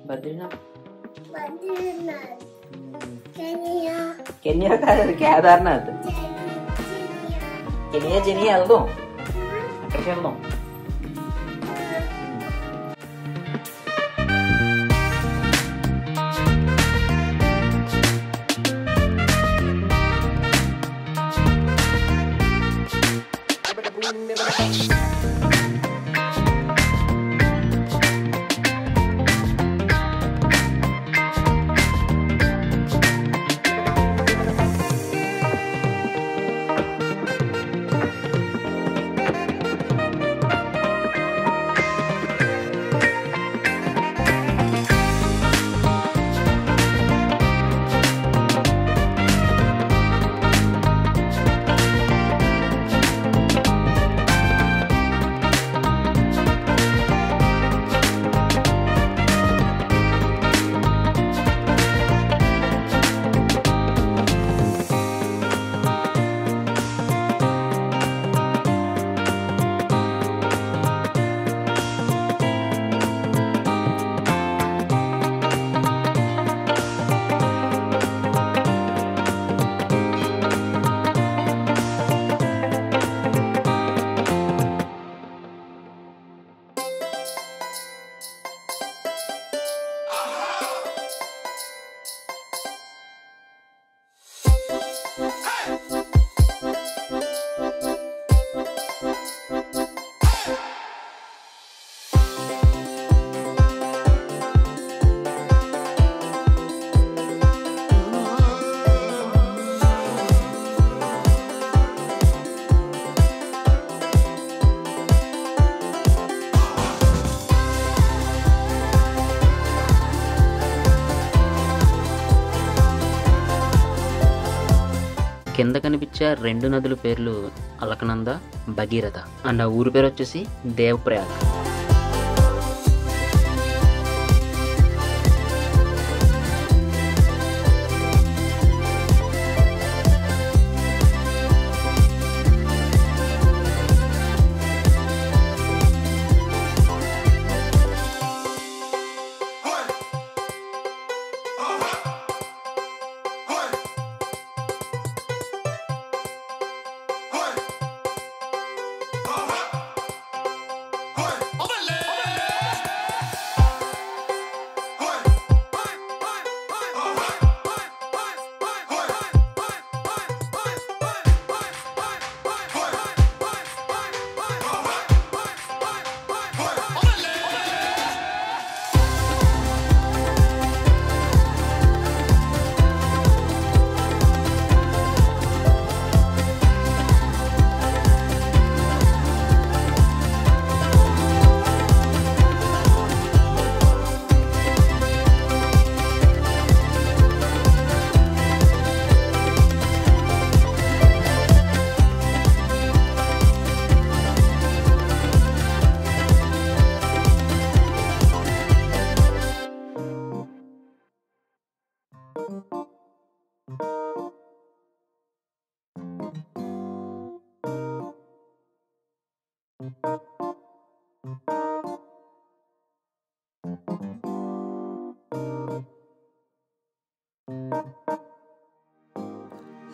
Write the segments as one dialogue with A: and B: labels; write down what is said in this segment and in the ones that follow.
A: Badrinath
B: Badrinath
A: Kenya కాదు, అది కేదార్నాథ్. కెనియా వెళ్దాం, అక్కడికి వెళ్దాం. కింద కనిపించే 2 నదుల పేర్లు అలకనంద, భగీరథ. అండ్ ఆ ఊరి పేరు వచ్చేసి దేవప్రయాగ్.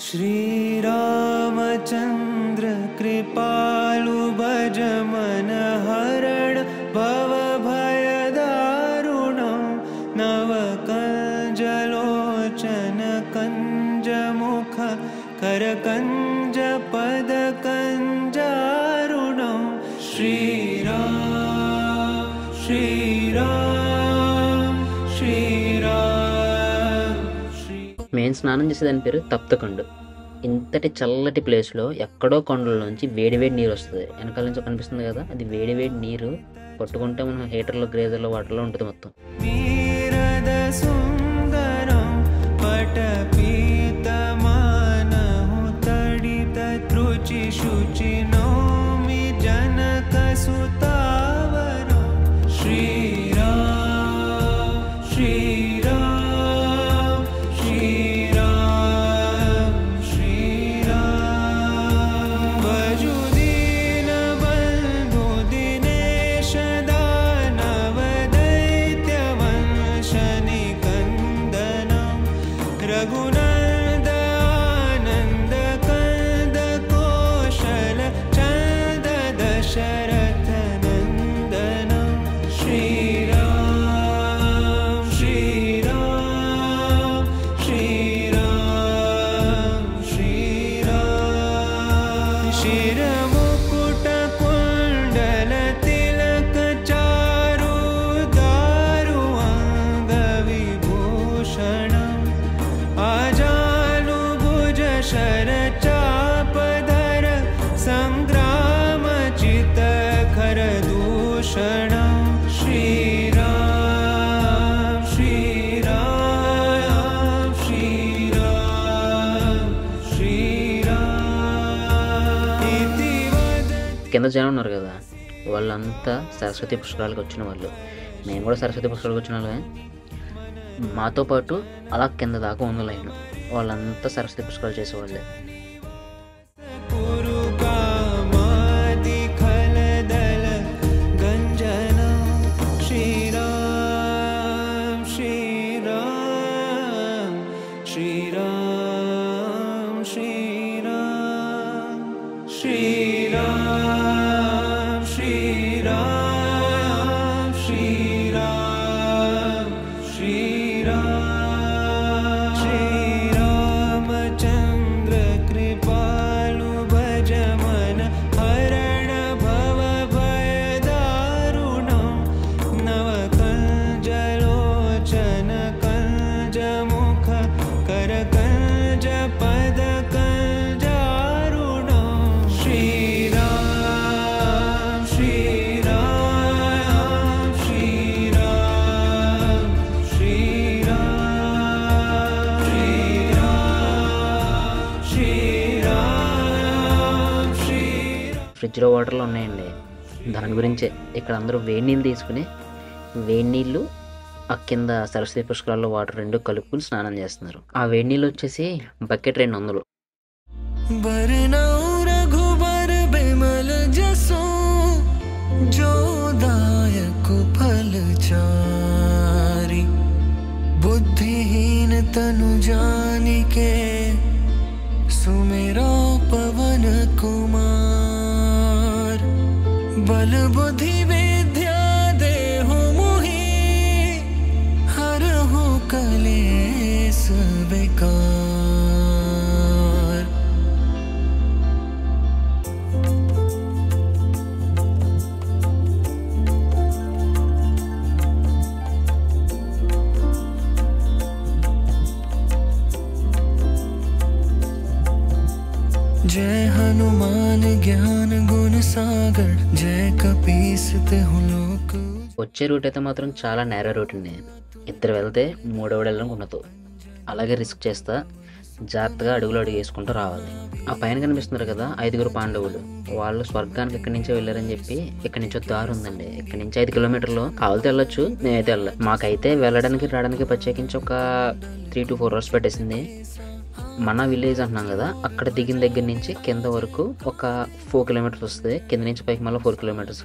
C: श्री रामचंद्र कृपालु भज मन हरण भव भय दारुणं नव कंजलोचन कंज मुख कर कंज पद कंजारुणं श्री राम श्री राम श्री
A: మెయిన్ స్నానం చేసేదాని పేరు తప్తకుండు. ఇంతటి చల్లటి ప్లేస్లో ఎక్కడో కొండల్లోంచి వేడివేడి నీరు వస్తుంది. వెనకాల నుంచి కనిపిస్తుంది కదా, అది వేడివేడి నీరు పట్టుకుంటే మనం హీటర్లో గ్రేజర్లో వాటర్లో ఉంటుంది మొత్తం.
C: रघुनंद आनंद कंद कौशल चंद दशरथ नंदन श्री राम श्री राम श्री राम श्री राम शिर मुकुट कुंडल तिलक चारु दारु अंग विभूषण आजानुभुज शर चापधर संग्राम चित खर दूषण श्री राम श्री राम श्री राम श्री राम इति वदति
A: కింద జనం ఉన్నారు కదా, వాళ్ళంతా సరస్వతి పుష్కరాలకు వచ్చిన వాళ్ళు. మేము కూడా సరస్వతి పుష్కరాలకు వచ్చిన వాళ్ళే. మాతో పాటు అలా కింద దాకా ఉన్న లైన్ వాళ్ళంతా సరస్వతి పుష్కరాలు చేసేవాళ్ళే.
C: कुरु कामादि खलदल गंजन श्री राम श्री राम श्री राम श्री राम श्री राम श्री राम श्री राम श्री राम श्री रामचंद्र कृपालु भज मन हरण भव भय दारुणं नव कंज लोचन कंज मुख कर कंज पद कंजारुणं श्री राम श्री राम श्री राम श्री राम श्री राम श्री राम श्री
A: ఫ్రిడ్జ్లో వాటర్లు ఉన్నాయండి. దాని గురించే ఇక్కడ అందరూ వేడి నీళ్ళు తీసుకుని వేడి నీళ్ళు ఆ కింద సరస్వతి పుష్కరాల్లో వాటర్ రెండు కలుపుకుని స్నానం చేస్తున్నారు. ఆ వేడి నీళ్ళు వచ్చేసి బకెట్ 200.
C: बरनौ रघुबर बिमल जसो जो दायक फल चारि बुद्धिहीन तनु जानिके सुमिरो पवन कुमार बल बुद्धि विद्या देहु मोहि हरहु कलेस बेकार जय हनुमान ज्ञान गुण सागर जय कपीस तिहु लोक
A: వచ్చే రూట్ అయితే మాత్రం చాలా నేరో రూట్ అండి. ఇద్దరు వెళ్తే మూడోడు వెళ్ళడం ఉండదు. అలాగే రిస్క్ చేస్తా జాగ్రత్తగా అడుగులు అడుగు వేసుకుంటూ రావాలి. ఆ పైన కనిపిస్తున్నారు కదా 5 పాండవులు, వాళ్ళు స్వర్గానికి ఇక్కడి నుంచే వెళ్ళారని చెప్పి ఇక్కడి నుంచి దారి ఉందండి. ఇక్కడి నుంచి 5 కిలోమీటర్లు కావాలితే వెళ్ళొచ్చు, మేమైతే వెళ్ళాలి. మాకైతే వెళ్ళడానికి రావడానికి ప్రత్యేకించి ఒక 3 to 4 hours పెట్టేసింది. మన విలేజ్ అంటున్నాం కదా, అక్కడ దిగిన దగ్గర నుంచి కింద వరకు ఒక 4 kilometers వస్తుంది. కింద నుంచి పైకి మళ్ళీ 4 kilometers.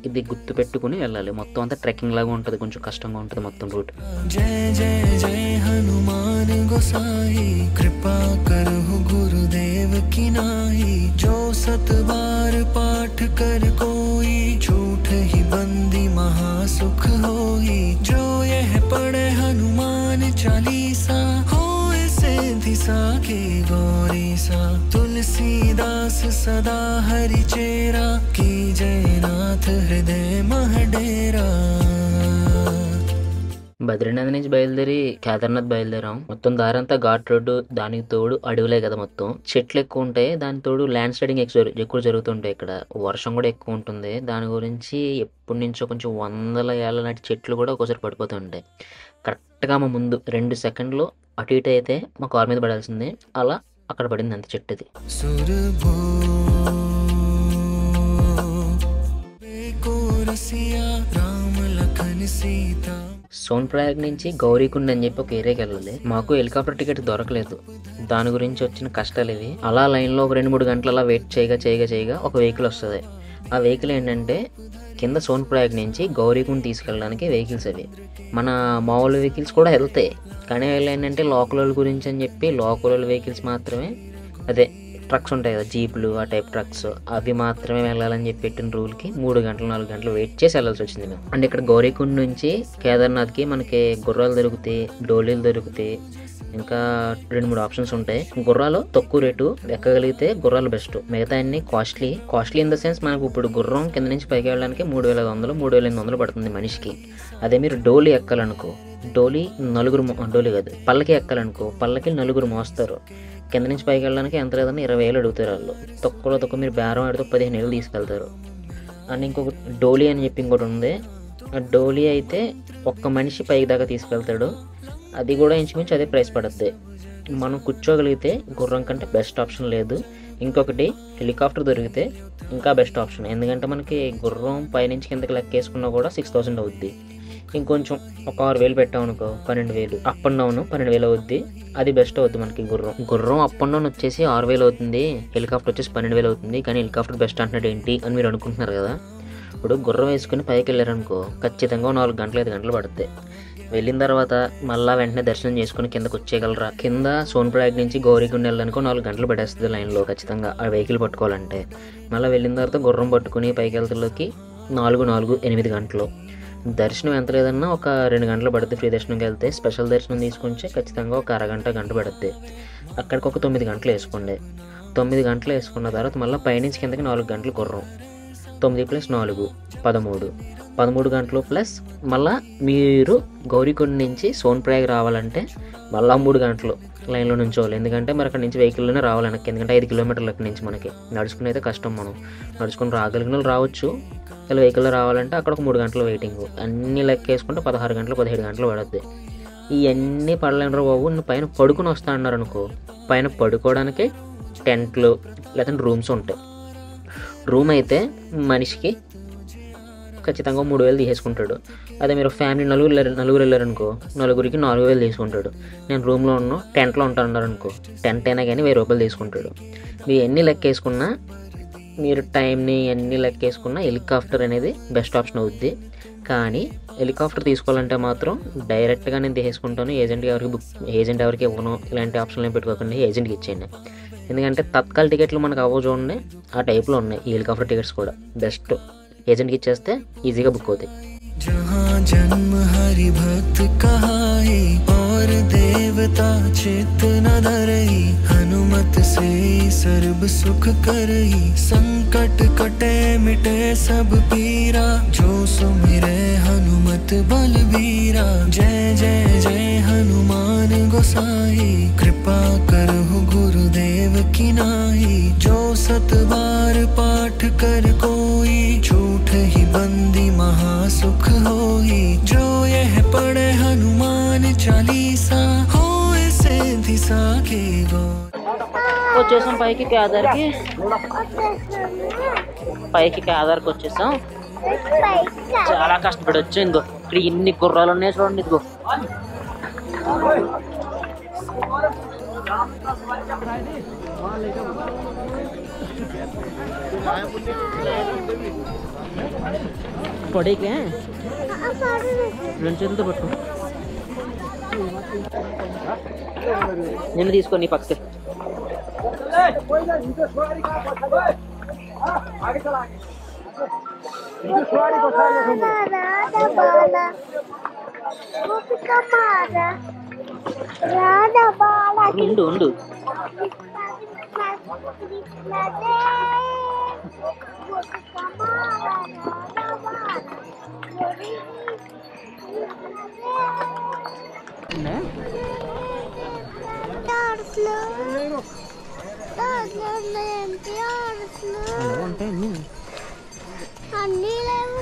A: ఇది గుర్తు పెట్టుకుని వెళ్ళాలి. మొత్తం అంతా ట్రెక్కింగ్ లాగా ఉంటుంది, కొంచెం కష్టంగా ఉంటుంది మొత్తం రూట్.
C: जय जय जय हनुमान गोसाई कृपा करहु गुरुदेव की नाई जो सत बार पाठ कर कोई झूठ ही बंदी महासुख होई जो यह पढ़े हनुमान चालीसा होए सिद्धि साखी गौरी सा तुलसीदास सदा हरि चेरा की जयनाथ हृदय मह डेरा.
A: బద్రీనాథ్ నుంచి బయలుదేరి కేదార్నాథ్ బయలుదేరాం. మొత్తం దారంతా ఘాట్ రోడ్డు, దానికి తోడు అడవులే కదా, మొత్తం చెట్లు ఎక్కువ ఉంటాయి. దాని తోడు ల్యాండ్ స్లైడింగ్ ఎక్కువ జరుగుతుంటాయి. ఇక్కడ వర్షం కూడా ఎక్కువ ఉంటుంది. దాని గురించి ఎప్పటి నుంచో కొంచెం 100 ఏళ్ళ నాటి చెట్లు కూడా ఒకసారి పడిపోతూ ఉంటాయి. కరెక్ట్గా మా ముందు 2 సెకండ్లు అటు ఇటు అయితే మా కారు మీద పడాల్సిందే. అలా అక్కడ పడింది అంత చెట్టుది. సోన్ప్రయాగ్ నుంచి గౌరీకుండ్ అని చెప్పి ఒక ఏరియాకి వెళ్ళాలి. మాకు హెలికాప్టర్ టికెట్ దొరకలేదు. దాని గురించి వచ్చిన కష్టాలు ఇవి. అలా లైన్లో ఒక 2-3 గంటలు అలా వెయిట్ చేయగా ఒక వెహికల్ వస్తుంది. ఆ వెహికల్ ఏంటంటే కింద సోన్ప్రయాగ్ నుంచి గౌరీకుండ్ తీసుకెళ్ళడానికి వెహికల్స్ అవి. మన మామూలు వెహికల్స్ కూడా వెళ్తాయి, కానీ వీళ్ళు ఏంటంటే లోకల్ వాళ్ళ గురించి అని చెప్పి లోకల్ వాళ్ళ వెహికల్స్ మాత్రమే, అదే ట్రక్స్ ఉంటాయి కదా జీపులు, ఆ టైప్ ట్రక్స్ అవి మాత్రమే వెళ్ళాలని చెప్పి పెట్టిన రూల్కి 3 గంటలు 4 గంటలు వెయిట్ చేసి వెళ్ళాల్సి వచ్చింది మేము. అండ్ ఇక్కడ గౌరీకుండ్ నుంచి కేదార్నాథ్కి మనకి గుర్రాలు దొరుకుతాయి, డోలీలు దొరుకుతాయి, ఇంకా 2-3 ఆప్షన్స్ ఉంటాయి. గుర్రాలు తక్కువ రేటు, ఎక్కగలిగితే గుర్రాలు బెస్ట్. మిగతా అన్ని కాస్ట్లీ ఇన్ ద సెన్స్ మనకు ఇప్పుడు గుర్రం కింద నుంచి పైకి వెళ్ళడానికి 3,500 3,800 పడుతుంది మనిషికి. అదే మీరు డోలీ ఎక్కాలనుకో, డోలీ కాదు పల్లకి ఎక్కాలనుకో, పల్లకి 4 మోస్తారు. కింద నుంచి పైకి వెళ్ళడానికి ఎంత లేదన్నా 20,000 అడుగుతారు వాళ్ళు. తక్కువ మీరు బేరం ఆడితే 15,000 తీసుకెళ్తారు. అండ్ ఇంకొక డోలీ అని చెప్పి ఇంకోటి ఉంది. ఆ డోలీ అయితే ఒక్క మనిషి పైకి దాకా తీసుకెళ్తాడు, అది కూడా ఇంచుమించు అదే ప్రైస్ పడుద్ది. మనం కూర్చోగలిగితే గుర్రం కంటే బెస్ట్ ఆప్షన్ లేదు. ఇంకొకటి హెలికాప్టర్ దొరికితే ఇంకా బెస్ట్ ఆప్షన్, ఎందుకంటే మనకి గుర్రం పైనుంచి కిందకి లెక్కేసుకున్నా కూడా 6,000 అవుద్ది. ఇంకొంచెం ఒక 6,000 పెట్టామనుకో 12,000, అప్ అండ్ డౌన్ 12,000 అవుద్ది. అది బెస్ట్ అవుద్ది మనకి. గుర్రం అప్ అండ్ డౌన్ వచ్చేసి 6,000 అవుతుంది, హెలికాప్టర్ వచ్చేసి 12,000 అవుతుంది. కానీ హెలికాప్టర్ బెస్ట్ అంటున్నాడు ఏంటి అని మీరు అనుకుంటున్నారు కదా. ఇప్పుడు గుర్రం వేసుకుని పైకి వెళ్ళారనుకో ఖచ్చితంగా 4 గంటలు 5 గంటలు పడుతుంది. వెళ్ళిన తర్వాత మళ్ళీ వెంటనే దర్శనం చేసుకుని కిందకు వచ్చేయగలరా? కింద సోన్ప్రయాగ్ నుంచి గౌరీకుండ్ వెళ్ళడానికి 4 గంటలు పడేస్తుంది లైన్లో ఖచ్చితంగా ఆ వెహికల్ పట్టుకోవాలంటే. మళ్ళీ వెళ్ళిన తర్వాత గుర్రం పట్టుకుని పైకి వెళ్తలోకి 8 గంటలు. దర్శనం ఎంత లేదన్నా ఒక 2 గంటలు పడుతుంది. ఫ్రీ దర్శనంకి వెళ్తే స్పెషల్ దర్శనం తీసుకుంటే ఖచ్చితంగా ఒక అరగంట గంట పడుతుంది. అక్కడికి ఒక 9 గంటలు వేసుకోండి. 9 గంటలు వేసుకున్న తర్వాత మళ్ళీ పైనుంచి కిందకి 4 గంటలు గుర్రం. 9 + 4 13 గంటలు. ప్లస్ మళ్ళీ మీరు గౌరీకుండ్ నుంచి సోన్ప్రయాగ్ రావాలంటే మళ్ళీ 3 గంటలు లైన్లో నుంచోవాలి. ఎందుకంటే మరి అక్కడ నుంచి వెహికల్లోనే రావాలి వెనక్కి, ఎందుకంటే 5 కిలోమీటర్ల అక్కడి నుంచి మనకి నడుచుకుని అయితే కష్టం. మనం నడుచుకుని రాగలిగిన వాళ్ళు రావచ్చు, ఇలా వెహికల్లో రావాలంటే అక్కడ ఒక 3 గంటలు వెయిటింగ్. అన్నీ లెక్క వేసుకుంటే 16 గంటలు 17 గంటలు పడుద్ది. ఇవన్నీ పడలేనరా బాబు, నువ్వు పైన పడుకుని వస్తా అన్నారు అనుకో, పైన పడుకోవడానికి టెంట్లు లేదంటే రూమ్స్ ఉంటాయి. రూమ్ అయితే మనిషికి ఖచ్చితంగా 3,000 తీసేసుకుంటాడు. అదే మీరు ఫ్యామిలీ నలుగురు వెళ్ళారనుకో, నలుగురికి 4,000 తీసుకుంటాడు. నేను రూమ్లో ఉన్న టెంట్లో ఉంటాను అన్నారనుకో, టెంట్ అయినా కానీ 1,000 రూపాయలు తీసుకుంటాడు. మీరు ఎన్ని లెక్కేసుకున్నా, మీరు టైంని ఎన్ని లెక్కేసుకున్నా హెలికాప్టర్ అనేది బెస్ట్ ఆప్షన్ అవుద్ది. కానీ హెలికాప్టర్ తీసుకోవాలంటే మాత్రం డైరెక్ట్గా నేను తీసేసుకుంటాను, ఏజెంట్ ఎవరికి ఇవ్వను, ఇలాంటి ఆప్షన్లు ఏం పెట్టుకోకండి, ఏజెంట్కి ఇచ్చేయండి. ఎందుకంటే తత్కాల్ టికెట్లు మనకు అవ్వ చూడండి ఆ టైప్లో ఉన్నాయి ఈ హెలికాప్టర్ టికెట్స్ కూడా. బెస్ట్ ఏజెంట్కి ఇచ్చేస్తే ఈజీగా బుక్ అవుతాయి.
C: जहाँ जन्म हरि भक्त कहाई और देवता चित न धरई, हनुमत से सर्व सुख करई, संकट कटे मिटे सब पीरा, जो सुमिरे हनुमत बलबीरा। जय जय जय हनुमान गोसाई, कृपा करहु गुरुदेव की नाई, जो सत बार पाठ कर कोई, झूठ ही बंदी महासुख होई, जो यह पढ़े हनुमान चालीसा, होए सिद्धि साखी गो।
A: వచ్చేసాం పైకి కేదార్కి వచ్చేసాం. చాలా కష్టపడి వచ్చాం. ఇంకో ఇక్కడ ఇన్ని గుర్రాలు ఉన్నాయి చూడండి. ఇదిగో పడేకే నుంచి ఎంత పట్టు నిన్ను తీసుకొని పక్కకి. ఉండు
B: అన్నీ లేవు.